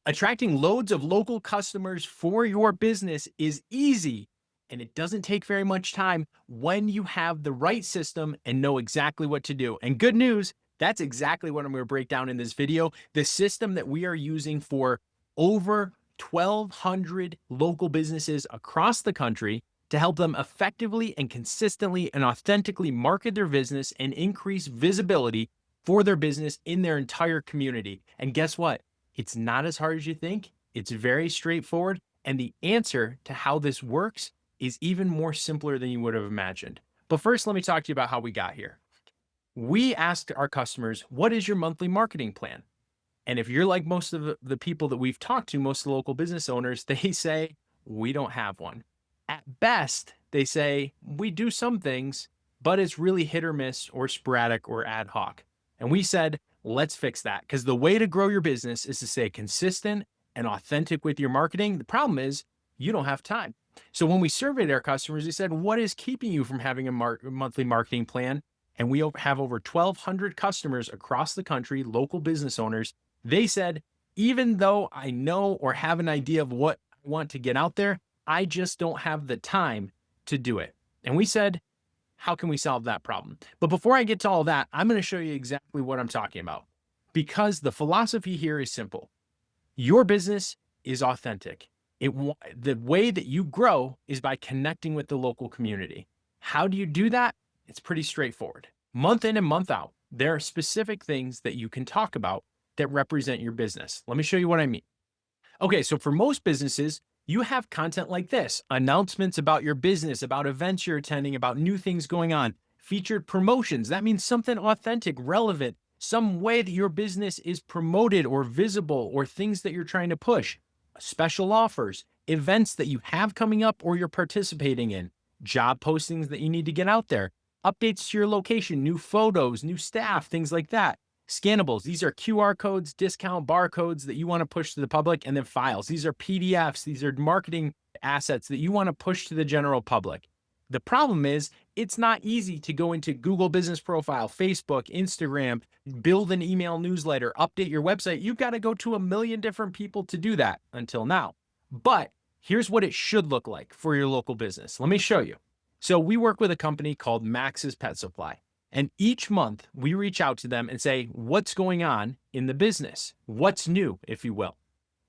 Attracting loads of local customers for your business is easy and it doesn't take very much time when you have the right system and know exactly what to do. And good news, that's exactly what I'm going to break down in this video. The system that we are using for over 1,200 local businesses across the country to help them effectively and consistently and authentically market their business and increase visibility for their business in their entire community. And guess what? It's not as hard as you think. It's very straightforward. And the answer to how this works is even more simpler than you would have imagined. But first, let me talk to you about how we got here. We asked our customers, what is your monthly marketing plan? And if you're like most of the people that we've talked to, most of the local business owners, they say, we don't have one. At best, they say, we do some things, but it's really hit or miss or sporadic or ad hoc. And we said, let's fix that because the way to grow your business is to stay consistent and authentic with your marketing. The problem is you don't have time. So when we surveyed our customers, we said, what is keeping you from having a monthly marketing plan? And we have over 1,200 customers across the country, local business owners. They said, even though I know or have an idea of what I want to get out there, I just don't have the time to do it. And we said, how can we solve that problem? But before I get to all that, I'm going to show you exactly what I'm talking about because the philosophy here is simple. Your business is authentic. The way that you grow is by connecting with the local community. How do you do that? It's pretty straightforward. Month in and month out, there are specific things that you can talk about that represent your business. Let me show you what I mean. Okay, so for most businesses, you have content like this, announcements about your business, about events you're attending, about new things going on, featured promotions. That means something authentic, relevant, some way that your business is promoted or visible or things that you're trying to push, special offers, events that you have coming up or you're participating in, job postings that you need to get out there, updates to your location, new photos, new staff, things like that. Scannables, these are QR codes, discount barcodes that you want to push to the public, and then files. These are PDFs, these are marketing assets that you want to push to the general public. The problem is it's not easy to go into Google Business Profile, Facebook, Instagram, build an email newsletter, update your website. You've got to go to a million different people to do that until now. But here's what it should look like for your local business. Let me show you. So we work with a company called Max's Pet Supply. And each month we reach out to them and say, what's going on in the business? What's new, if you will?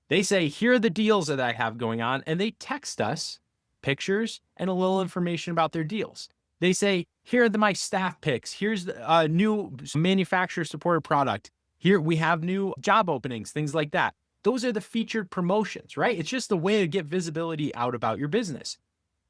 They say, here are the deals that I have going on. And they text us pictures and a little information about their deals. They say, here are my staff picks. Here's a new manufacturer supported product. Here we have new job openings, things like that. Those are the featured promotions, right? It's just a way to get visibility out about your business.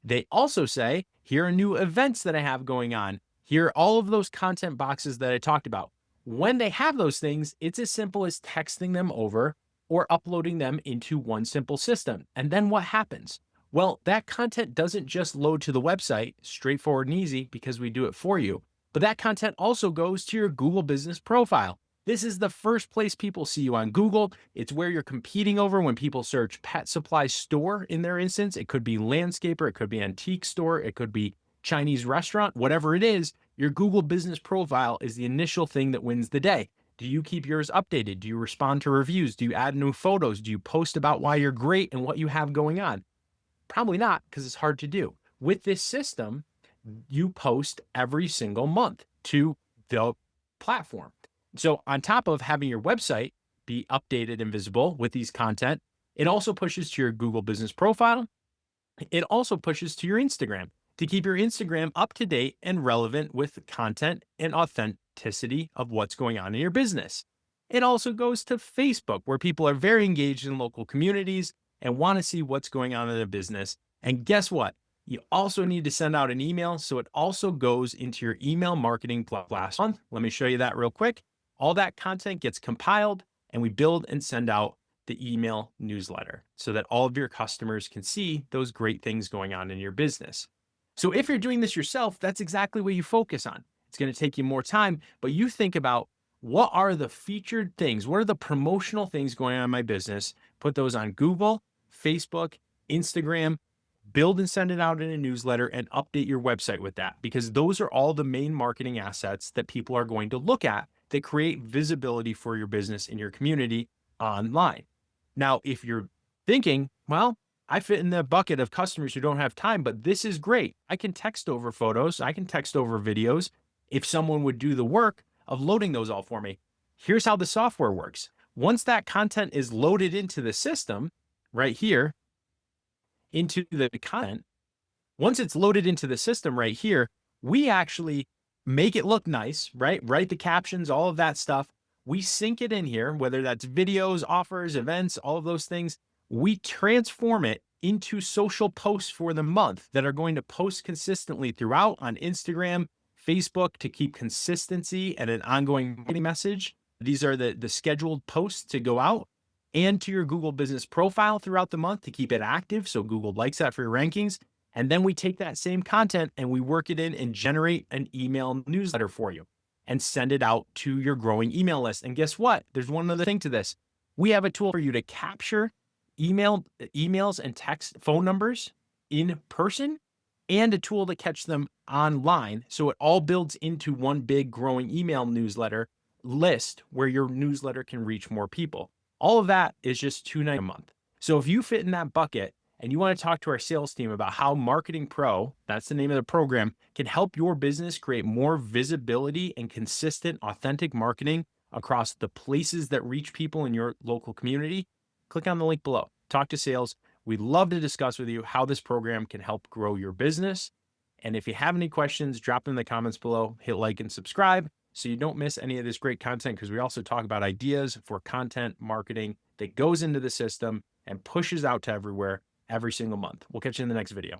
They also say, here are new events that I have going on. Here are all of those content boxes that I talked about. When they have those things, it's as simple as texting them over or uploading them into one simple system. And then what happens? Well, that content doesn't just load to the website, straightforward and easy because we do it for you, but that content also goes to your Google Business Profile. This is the first place people see you on Google. It's where you're competing over when people search pet supply store in their instance. It could be landscaper, it could be antique store, it could be Chinese restaurant, whatever it is, your Google Business Profile is the initial thing that wins the day. Do you keep yours updated? Do you respond to reviews? Do you add new photos? Do you post about why you're great and what you have going on? Probably not, because it's hard to do. With this system, you post every single month to the platform. So on top of having your website be updated and visible with these content, it also pushes to your Google Business Profile. It also pushes to your Instagram to keep your Instagram up to date and relevant with content and authenticity of what's going on in your business. It also goes to Facebook, where people are very engaged in local communities and want to see what's going on in their business. And guess what? You also need to send out an email, so it also goes into your email marketing last month. Let me show you that real quick. All that content gets compiled and we build and send out the email newsletter so that all of your customers can see those great things going on in your business. So if you're doing this yourself, that's exactly what you focus on. It's going to take you more time, but you think about what are the featured things? What are the promotional things going on in my business? Put those on Google, Facebook, Instagram, build and send it out in a newsletter and update your website with that because those are all the main marketing assets that people are going to look at that create visibility for your business in your community online. Now, if you're thinking, well, I fit in the bucket of customers who don't have time, but this is great. I can text over photos, I can text over videos. If someone would do the work of loading those all for me, here's how the software works. Once that content is loaded into the system right here, into the content, once it's loaded into the system right here, we actually make it look nice, right? Write the captions, all of that stuff. We sync it in here, whether that's videos, offers, events, all of those things. We transform it into social posts for the month that are going to post consistently throughout on Instagram, Facebook to keep consistency and an ongoing marketing message. These are the scheduled posts to go out and to your Google business profile throughout the month to keep it active. So Google likes that for your rankings. And then we take that same content and we work it in and generate an email newsletter for you and send it out to your growing email list. And guess what? There's one other thing to this. We have a tool for you to capture emails and text phone numbers in person and a tool to catch them online. So it all builds into one big growing email newsletter list where your newsletter can reach more people. All of that is just $2.99 a month. So if you fit in that bucket and you want to talk to our sales team about how Marketing Pro, that's the name of the program, can help your business create more visibility and consistent, authentic marketing across the places that reach people in your local community, click on the link below. Talk to sales. We'd love to discuss with you how this program can help grow your business. And if you have any questions, drop them in the comments below, hit like and subscribe so you don't miss any of this great content, because we also talk about ideas for content marketing that goes into the system and pushes out to everywhere every single month. We'll catch you in the next video.